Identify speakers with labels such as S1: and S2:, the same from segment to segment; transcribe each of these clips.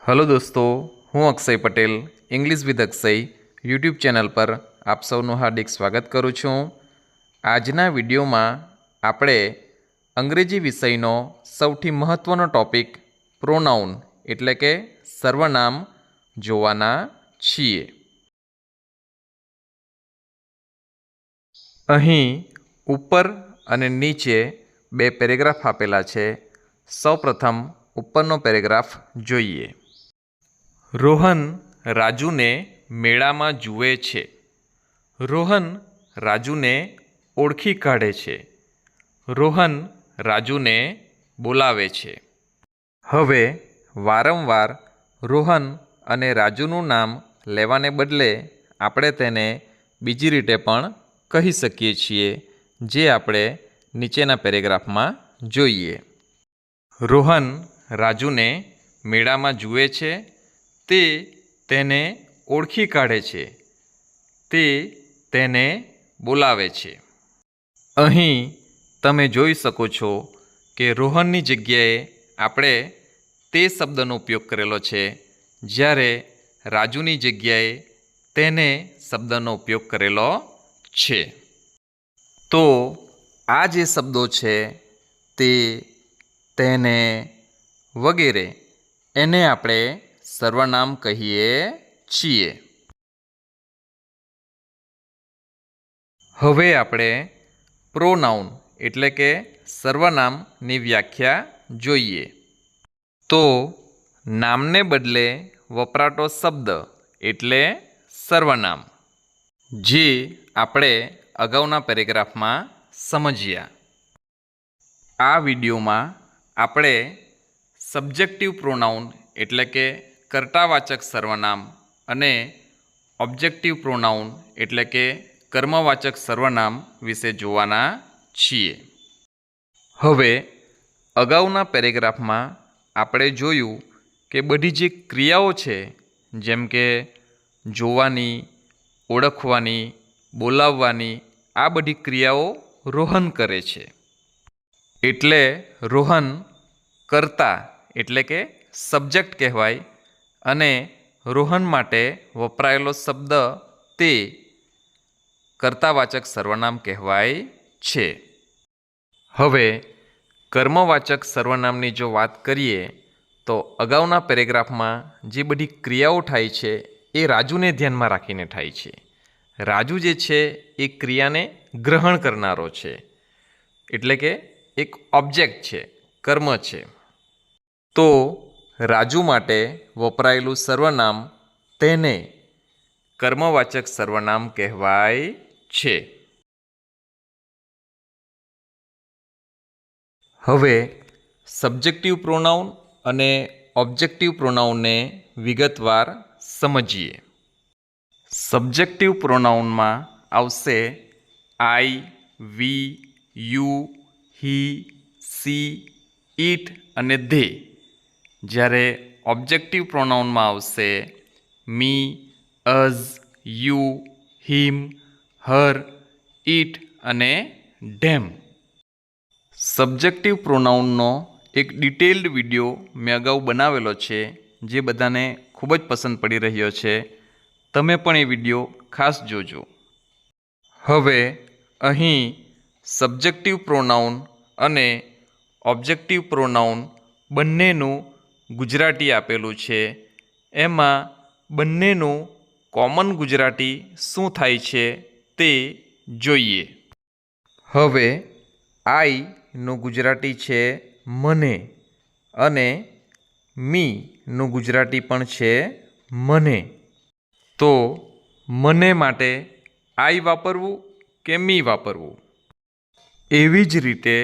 S1: Hello दोस्तों, हूँ Akshay Patel English with Akshay YouTube channel पर आप सौનું हार्दिक स्वागत करूँ छूँ। આજના વિડીયોમાં આપણે અંગ્રેજી વિષયનો સૌથી મહત્ત્વનો ટૉપિક પ્રોનાઉન એટલે કે સર્વનામ જોવાના છીએ। અહીં ઉપર અને નીચે બે પેરેગ્રાફ આપેલા છે। સૌપ્રથમ ઉપરનો પેરેગ્રાફ જોઈએ। રોહન રાજુને મેળામાં જુએ છે। રોહન રાજુને ઓળખી કાઢે છે। રોહન રાજુને બોલાવે છે। હવે વારંવાર રોહન અને રાજુનું નામ લેવાને બદલે આપણે તેને બીજી રીતે પણ કહી શકીએ છીએ, જે આપણે નીચેના પેરેગ્રાફમાં જોઈએ। રોહન રાજુને મેળામાં જુએ છે। તે તેને ઓળખી કાઢે છે। તે તેને બોલાવે છે। અહીં તમે જોઈ શકો છો કે રોહનની જગ્યાએ આપણે તે શબ્દનો ઉપયોગ કરેલો છે, જ્યારે રાજુની જગ્યાએ તેને શબ્દનો ઉપયોગ કરેલો છે। તો આ જે શબ્દો છે તે, તેને વગેરે એને આપણે સર્વનામ કહીએ છીએ। હવે આપણે પ્રોનાઉન એટલે કે સર્વનામની વ્યાખ્યા જોઈએ। તો નામને બદલે વપરાતો શબ્દ એટલે સર્વનામ, જે આપણે અગાઉના પેરેગ્રાફમાં સમજ્યા। આ વિડીયોમાં આપણે સબ્જેક્ટિવ પ્રોનાઉન એટલે કે કર્તાવાચક સર્વનામ અને ઓબ્જેક્ટિવ પ્રોનાઉન એટલે કે કર્મવાચક સર્વનામ વિશે જોવાના છીએ। હવે અગાઉના પેરેગ્રાફમાં આપણે જોયું કે બધી જે ક્રિયાઓ છે, જેમ કે જોવાની, ઓળખવાની, બોલાવવાની, આ બધી ક્રિયાઓ રોહન કરે છે। એટલે રોહન કર્તા એટલે કે સબ્જેક્ટ કહેવાય અને રોહન માટે વપરાયેલો શબ્દ તે કર્તાવાચક સર્વનામ કહેવાય છે। હવે કર્મવાચક સર્વનામની જો વાત કરીએ તો અગાઉના પેરેગ્રાફમાં જે બધી ક્રિયાઓ થાય છે એ રાજુને ધ્યાનમાં રાખીને થાય છે। રાજુ જે છે એ ક્રિયાને ગ્રહણ કરનારો છે, એટલે કે એક ઓબ્જેક્ટ છે, કર્મ છે। તો રાજુ માટે વપરાયેલું સર્વનામ તેને કર્મવાચક સર્વનામ કહેવાય છે। હવે સબ્જેક્ટિવ પ્રોનાઉન અને ઓબ્જેક્ટિવ પ્રોનાઉનને વિગતવાર સમજીએ। સબ્જેક્ટિવ પ્રોનાઉનમાં આવશે I, we, you, he, she, it અને ધે, જ્યારે ઓબ્જેક્ટિવ પ્રોનાઉનમાં આવશે me, us, you, him, her, it અને ધેમ। સબ્જેક્ટિવ પ્રોનાઉનનો એક ડિટેલ્ડ વિડીયો મેં અગાઉ બનાવેલો છે, જે બધાને ખૂબ જ પસંદ પડી રહ્યો છે। તમે પણ એ વિડીયો ખાસ જોજો। હવે અહીં સબ્જેક્ટિવ પ્રોનાઉન અને ઓબ્જેક્ટિવ પ્રોનાઉન બંનેનું ગુજરાતી આપેલું છે। એમાં બંનેનું કોમન ગુજરાતી શું થાય છે તે જોઈએ। હવે આઈનું ગુજરાતી છે મને અને મીનું ગુજરાતી પણ છે મને। તો મને માટે આઈ વાપરવું કે મી વાપરવું? એવી જ રીતે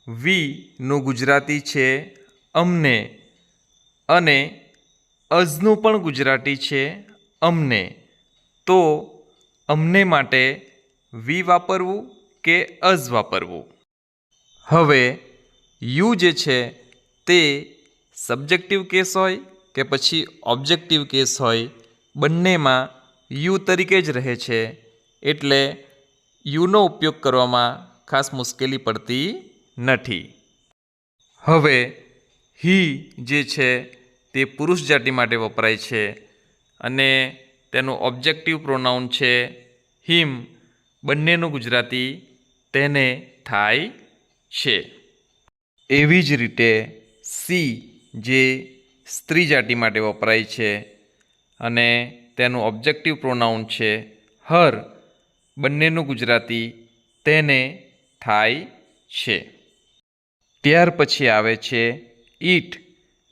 S1: વીનું ગુજરાતી છે અમને અને અઝનું પણ ગુજરાતી છે અમને। તો અમને માટે વી વાપરવું કે અઝ વાપરવું? હવે યુ જે છે તે સબ્જેક્ટિવ કેસ હોય કે પછી ઓબ્જેક્ટિવ કેસ હોય, બંનેમાં યુ તરીકે જ રહે છે, એટલે યુનો ઉપયોગ કરવામાં ખાસ મુશ્કેલી પડતી નથી। હવે હી જે છે તે પુરુષ જાતિ માટે વપરાય છે અને તેનું ઓબ્જેક્ટિવ પ્રોનાઉન છે હિમ. બંનેનું ગુજરાતી તેને થાય છે. એવી જ રીતે સી જે સ્ત્રી જાતિ માટે વપરાય છે અને તેનું ઓબ્જેક્ટિવ પ્રોનાઉન છે હર. બંનેનું ગુજરાતી તેને થાય છે. ત્યાર પછી આવે છે ઈટ,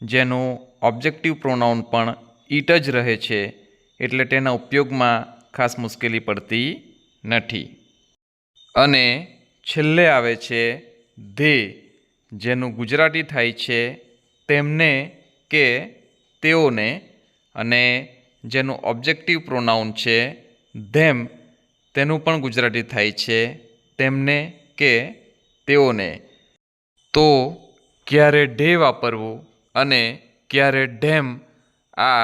S1: જેનું ઓબ્જેક્ટિવ પ્રોનાઉન પણ ઈટ જ રહે છે, એટલે તેના ઉપયોગમાં ખાસ મુશ્કેલી પડતી નથી. અને છેલ્લે આવે છે ધે, જેનું ગુજરાતી થાય છે તેમને કે તેઓને, અને જેનું ઓબ્જેક્ટિવ પ્રોનાઉન છે ધેમ. તેનું પણ ગુજરાતી થાય છે તેમને કે તેઓને. તો ક્યારે ઢે વાપરવું અને ક્યારે ઢેમ, આ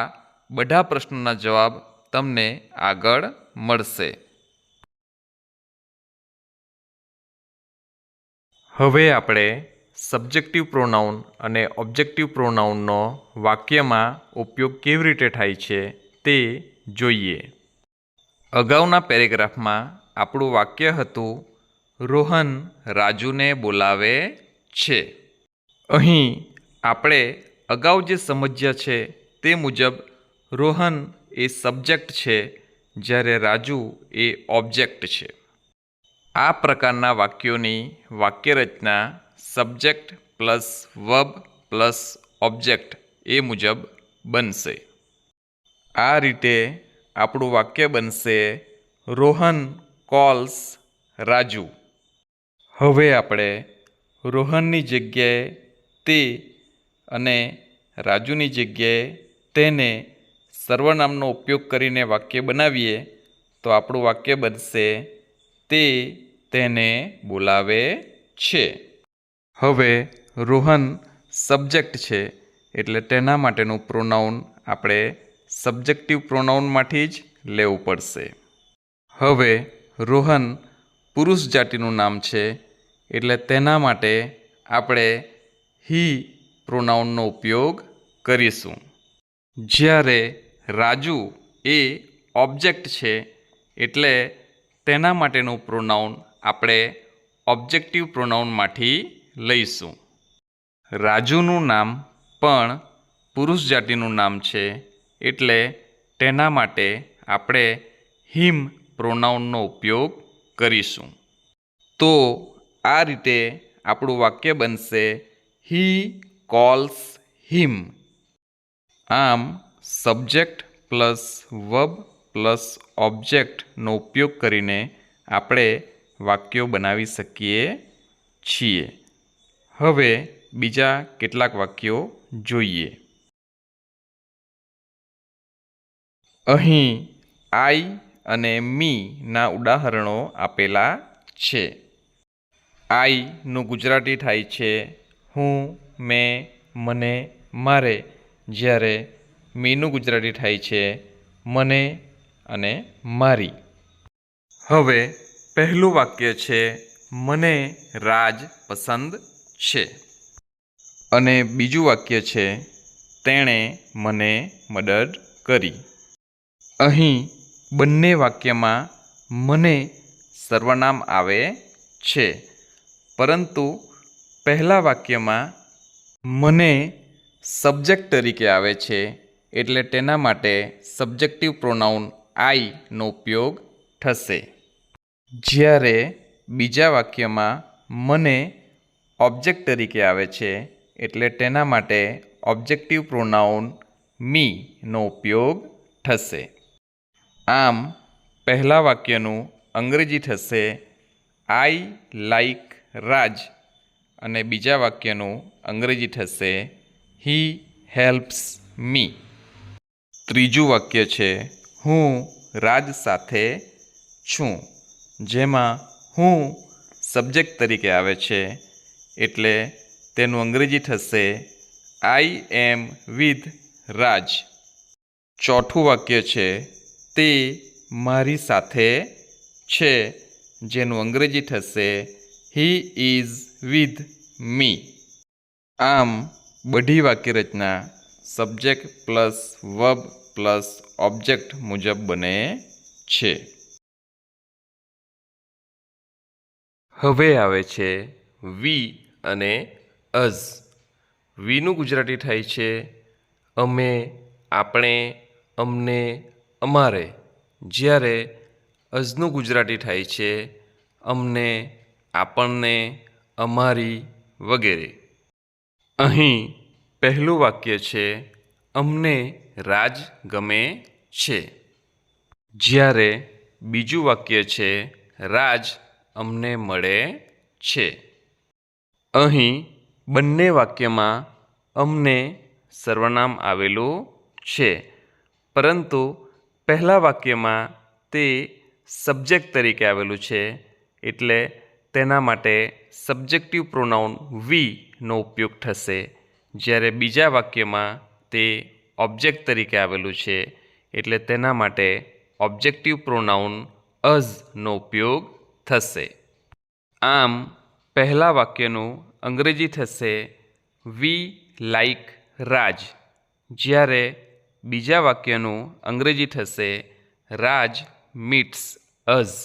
S1: બધા પ્રશ્નોના જવાબ તમને આગળ મળશે. હવે આપણે સબ્જેક્ટિવ પ્રોનાઉન અને ઓબ્જેક્ટિવ પ્રોનાઉનનો વાક્યમાં ઉપયોગ કેવી રીતે થાય છે તે જોઈએ. અગાઉના પેરેગ્રાફમાં આપણું વાક્ય હતું રોહન રાજુને બોલાવે છે. અહીં આપણે અગાઉ જે સમજ્યા છે તે મુજબ રોહન એ સબ્જેક્ટ છે, જ્યારે રાજુ એ ઓબ્જેક્ટ છે. આ પ્રકારના વાક્યોની વાક્યરચના subject plus verb plus object એ મુજબ બનશે. આ રીતે આપણું વાક્ય બનશે રોહન કોલ્સ રાજુ. હવે આપણે રોહનની જગ્યાએ તે અને રાજુની જગ્યાએ તેને સર્વનામનો ઉપયોગ કરીને વાક્ય બનાવીએ તો આપણું વાક્ય બનશે તે તેને બોલાવે છે. હવે રોહન સબ્જેક્ટ છે, એટલે તેના માટેનું પ્રોનાઉન આપણે સબ્જેક્ટિવ પ્રોનાઉનમાંથી જ લેવું પડશે. હવે રોહન પુરુષ જાતિનું નામ છે, એટલે તેના માટે આપણે હી પ્રોનાઉનનો ઉપયોગ કરીશું. જ્યારે રાજુ એ ઓબ્જેક્ટ છે, એટલે તેના માટેનું પ્રોનાઉન આપણે ઓબ્જેક્ટિવ પ્રોનાઉનમાંથી લઈશું. રાજુનું નામ પણ પુરુષ જાતિનું નામ છે, એટલે તેના માટે આપણે હિમ પ્રોનાઉનનો ઉપયોગ કરીશું. તો આ રીતે આપણું વાક્ય બનશે હી કોલ્સ હિમ. આમ સબ્જેક્ટ પ્લસ વર્બ પ્લસ ઓબ્જેક્ટનો ઉપયોગ કરીને આપણે વાક્યો બનાવી શકીએ છીએ. હવે બીજા કેટલાક વાક્યો જોઈએ. અહીં આઈ અને મી ના ઉદાહરણો આપેલા છે. આઈનું ગુજરાતી થાય છે હું, મેં, મને, મારે, જ્યારે મીનું ગુજરાતી થાય છે મને અને મારી. હવે પહેલું વાક્ય છે મને રાજ પસંદ છે, અને બીજું વાક્ય છે તેણે મને મદદ કરી. અહીં બંને વાક્યમાં મને સર્વનામ આવે છે, પરંતુ પહેલા વાક્યમાં મને સબ્જેક્ટ તરીકે આવે છે, એટલે તેના માટે સબ્જેક્ટિવ પ્રોનાઉન આઈનો ઉપયોગ થશે. જ્યારે બીજા વાક્યમાં મને ઓબ્જેક્ટ તરીકે આવે છે, એટલે તેના માટે ઓબ્જેક્ટિવ પ્રોનાઉન મીનો ઉપયોગ થશે. આમ પહેલા વાક્યનું અંગ્રેજી થશે આઈ લાઇક રાજ, અને બીજા વાક્યનું અંગ્રેજી થશે હી હેલ્પ્સ મી. ત્રીજું વાક્ય છે હું રાજ સાથે છું, જેમાં હું સબ્જેક્ટ તરીકે આવે છે, એટલે તેનું અંગ્રેજી થશે આઈ એમ વિથ રાજ. ચોથું વાક્ય છે તે મારી સાથે છે, જેનું અંગ્રેજી થશે હી ઇઝ વિથ મી. આમ બધી વાક્યરચના subject plus verb plus object મુજબ બને છે. હવે આવે છે વી અને અઝ. વીનું ગુજરાતી થાય છે અમે, આપણે, અમને, અમારે. જ્યારે અઝનું ગુજરાતી થાય છે અમને, આપણને, અમારી વગેરે. અહીં પહેલું વાક્ય છે અમને રાજ ગમે છે. જ્યારે બીજું વાક્ય છે રાજ અમને મળે છે. અહીં બંને વાક્યમાં અમને સર્વનામ આવેલું છે, પરંતુ પહેલા વાક્યમાં તે સબ્જેક્ટ તરીકે આવેલું છે, એટલે તેના માટે સબ્જેક્ટિવ પ્રોનાઉન વીનો ઉપયોગ થશે. જ્યારે બીજા વાક્યમાં તે ઓબ્જેક્ટ તરીકે આવેલું છે, એટલે તેના માટે ઓબ્જેક્ટિવ પ્રોનાઉન અઝનો ઉપયોગ થશે. આમ પહેલા વાક્યનું અંગ્રેજી થશે વી લાઇક રાજ, જ્યારે બીજા વાક્યનું અંગ્રેજી થશે રાજ મીટ્સ અઝ.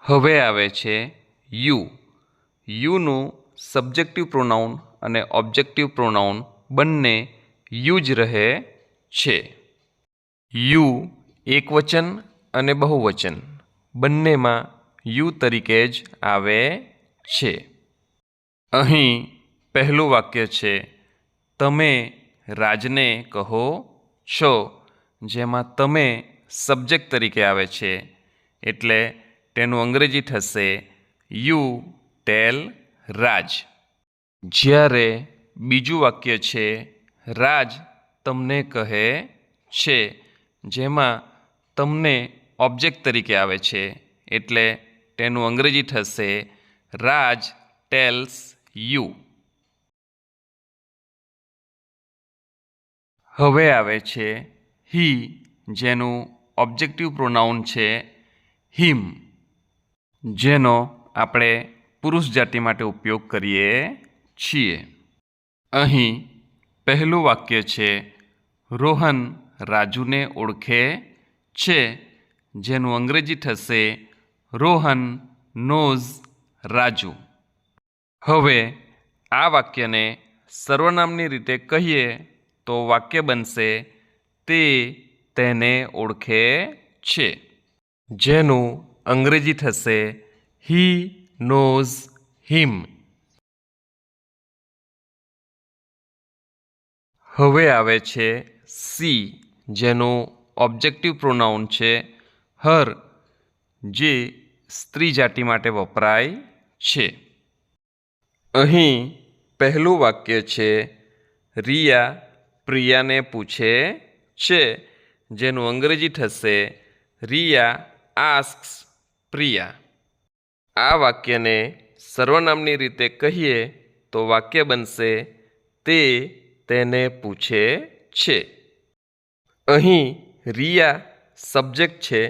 S1: હવે આવે છે યુ. યુનું સબ્જેક્ટિવ પ્રોનાઉન અને ઓબ્જેક્ટિવ પ્રોનાઉન બંને યુ જ રહે છે. યુ એકવચન અને બહુવચન બંનેમાં યુ તરીકે જ આવે છે. અહીં પહેલું વાક્ય છે તમે રાજને કહો છો, જેમાં તમે સબ્જેક્ટ તરીકે આવે છે, એટલે તેનું અંગ્રેજી થશે યુ ટેલ રાજ. જ્યારે બીજું વાક્ય છે રાજ તમને કહે છે, જેમાં તમને ઓબ્જેક્ટ તરીકે આવે છે, એટલે તેનું અંગ્રેજી થશે રાજ ટેલ્સ યુ. હવે આવે છે હી, જેનું ઓબ્જેક્ટિવ પ્રોનાઉન છે હિમ, જેનો આપણે પુરુષ જાતિ માટે ઉપયોગ કરીએ છીએ. અહીં પહેલું વાક્ય છે રોહન રાજુને ઓળખે છે, જેનું અંગ્રેજી થશે રોહન નોઝ રાજુ. હવે આ વાક્યને સર્વનામની રીતે કહીએ તો વાક્ય બનશે તે તેને ઓળખે છે, જેનું અંગ્રેજી થશે હી નોઝ હિમ. હવે આવે છે સી, જેનું ઓબ્જેક્ટિવ પ્રોનાઉન છે હર, જે સ્ત્રી જાતિ માટે વપરાય છે. અહીં પહેલું વાક્ય છે રિયા પ્રિયાને પૂછે છે, જેનું અંગ્રેજી થશે રિયા આસ્ક્સ પ્રિયા. આ વાક્યને સર્વનામની રીતે કહીએ તો વાક્ય બનશે તે તેને પૂછે છે. અહીં રિયા સબ્જેક્ટ છે,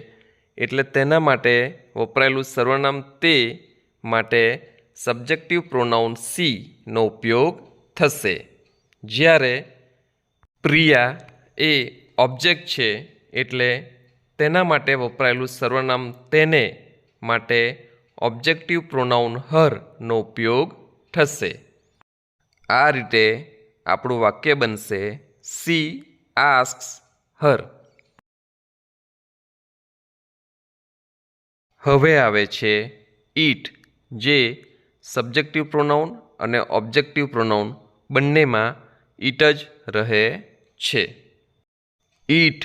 S1: એટલે તેના માટે વપરાયેલું સર્વનામ તે માટે સબ્જેક્ટિવ પ્રોનાઉન સીનો ઉપયોગ થશે. જ્યારે પ્રિયા એ ઓબ્જેક્ટ છે, એટલે તેના માટે વપરાયેલું સર્વનામ તેને માટે ઓબ્જેક્ટિવ પ્રોનાઉન હરનો ઉપયોગ થશે. આ રીતે આપણું વાક્ય બનશે સી આસ્ક્સ હર. હવે આવે છે ઈટ, જે સબ્જેક્ટિવ પ્રોનાઉન અને ઓબ્જેક્ટિવ પ્રોનાઉન બંનેમાં ઈટ જ રહે છે. ઈટ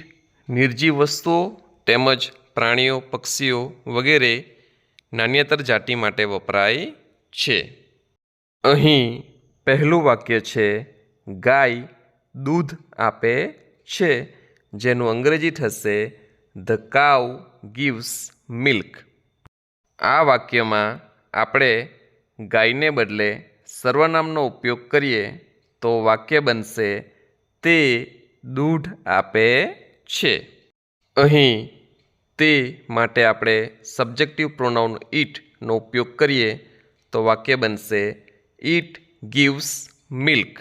S1: નિર્જીવ વસ્તુઓ તેમજ પ્રાણીઓ, પક્ષીઓ વગેરે નાન્યતર જાતિ માટે વપરાય છે. અહીં પહેલું વાક્ય છે ગાય દૂધ આપે છે, જેનું અંગ્રેજી થશે ધ કાઉ ગિવ્સ મિલ્ક. આ વાક્યમાં આપણે ગાયને બદલે સર્વનામનો ઉપયોગ કરીએ તો વાક્ય બનશે તે દૂધ આપે છે. અહીં તે માટે આપણે સબ્જેક્ટિવ પ્રોનાઉન ઈટનો ઉપયોગ કરીએ તો વાક્ય બનશે ઈટ gives milk.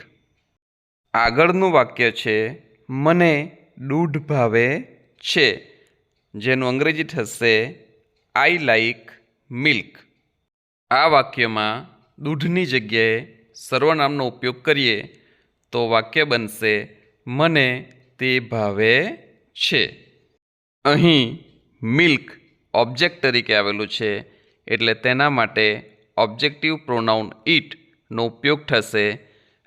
S1: આગળનું વાક્ય છે મને દૂધ ભાવે છે, જેનું અંગ્રેજી થશે આઈ લાઈક મિલ્ક. આ વાક્યમાં દૂધની જગ્યાએ સર્વનામનો ઉપયોગ કરીએ તો વાક્ય બનશે મને તે ભાવે છે. અહીં મિલ્ક ઓબ્જેક્ટ તરીકે આવેલું છે એટલે તેના માટે ઓબ્જેક્ટિવ પ્રોનાઉન ઇટનો ઉપયોગ થશે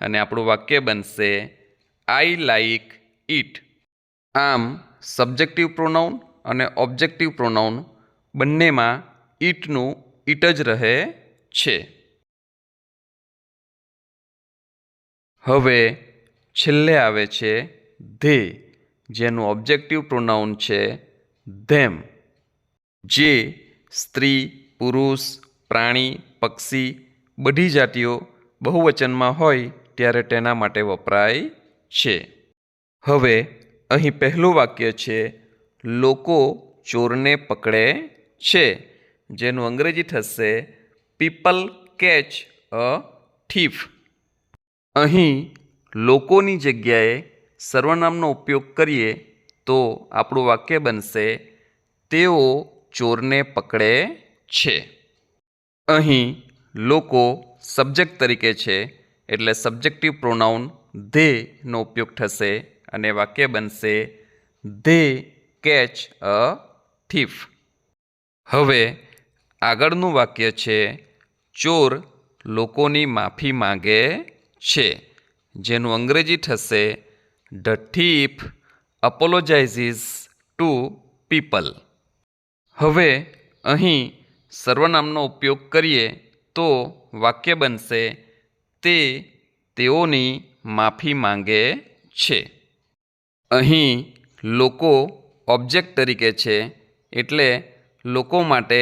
S1: અને આપણું વાક્ય બનશે આઈ લાઈક ઇટ. આમ સબ્જેક્ટિવ પ્રોનાઉન અને ઓબ્જેક્ટિવ પ્રોનાઉન બંનેમાં ઇટનું ઇટ જ રહે છે. હવે છેલ્લે આવે છે ધે, જેનું ઓબ્જેક્ટિવ પ્રોનાઉન છે ધેમ. જે સ્ત્રી, પુરુષ, પ્રાણી, પક્ષી બધી જાતિઓ બહુવચનમાં હોય ત્યારે તેના માટે વપરાય છે. હવે અહીં પહેલું વાક્ય છે લોકો ચોરને પકડે છે, જેનું અંગ્રેજી થશે પીપલ કેચ અ થીફ. અહીં લોકોની જગ્યાએ સર્વનામનો ઉપયોગ કરીએ તો આપણું વાક્ય બનશે તેઓ ચોરને પકડે છે. અહીં લોકો સબ્જેક્ટ તરીકે છે એટલે સબ્જેક્ટિવ પ્રોનાઉન ધેનો ઉપયોગ થશે અને વાક્ય બનશે ધે કેચ અ થીફ. હવે આગળનું વાક્ય છે ચોર લોકોની માફી માંગે છે, જેનું અંગ્રેજી થશે ધ થીફ અપોલોજાઇઝીસ ટુ પીપલ. હવે અહીં સર્વનામનો ઉપયોગ કરીએ તો વાક્ય બનશે તે તેઓની માફી માંગે છે. અહીં લોકો ઓબ્જેક્ટ તરીકે છે એટલે લોકો માટે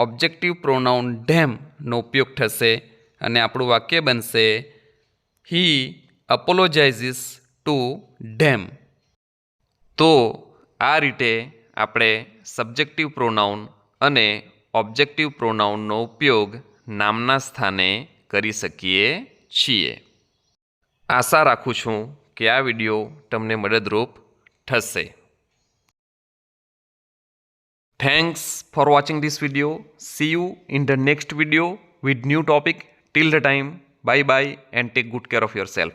S1: ઓબ્જેક્ટિવ પ્રોનાઉન ધેમનો ઉપયોગ થશે અને આપણું વાક્ય બનશે હી અપોલોજાઇઝીસ ટુ ધેમ. તો આ રીતે આપણે સબ્જેક્ટિવ પ્રોનાઉન અને ઓબ્જેક્ટિવ પ્રોનાઉનનો ઉપયોગ નામના સ્થાને કરી શકીએ છીએ. આશા રાખું છું કે આ વિડીયો તમને મદદરૂપ થશે. Thanks for watching this video. See you in the next video with new topic. Till the time, bye bye and take good care of yourself.